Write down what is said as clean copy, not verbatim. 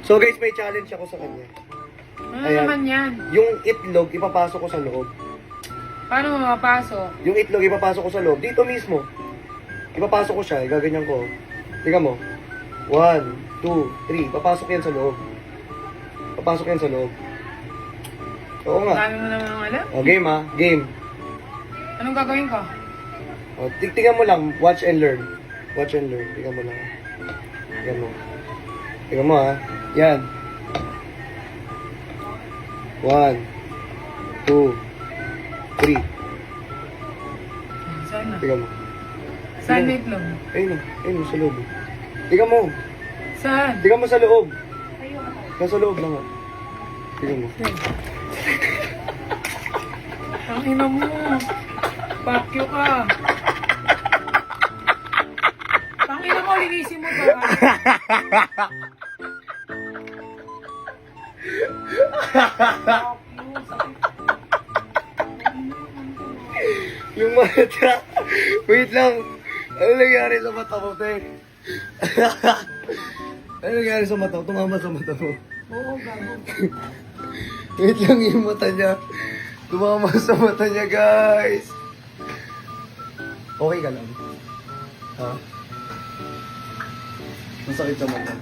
So guys, may challenge ako sa kanya. Ano Ayan. naman yan? Yung itlog, ipapasok ko sa loob. Paano mo mapasok? Yung itlog, ipapasok ko sa loob. Dito mismo. Ipapasok ko siya, gaganyan ko. Tingnan mo. 1, 2, 3. Papasok yan sa loob. Papasok yan sa loob. Oo nga. Dami mo naman ang alam. O, game ha. Game. Anong gagawin ko? O, tingnan mo lang. Watch and learn. Watch and learn. Tingnan mo lang. Tingnan mo. Tingnan mo ha. Yan. 1, 2, 3. Saan na? Tingnan mo. Saan na itlog? Ayun o. Ayun o, sa loob. Tingnan mo. Saan? Tingnan mo sa loob. Nasa loob lang ha. Tingnan mo. Ang ina mo. Bakyo ka. Ang ina mo, linisin mo ba? Yung mata. Wait lang. Ano nangyari sa mata mo, te? Ano nangyari sa mata mo? Tumama sa mata mo. Oo, gago. Wait lang yung mata niya. Tumama sa mata niya, guys. Okay ka lang? Ha? Masakit sa mata.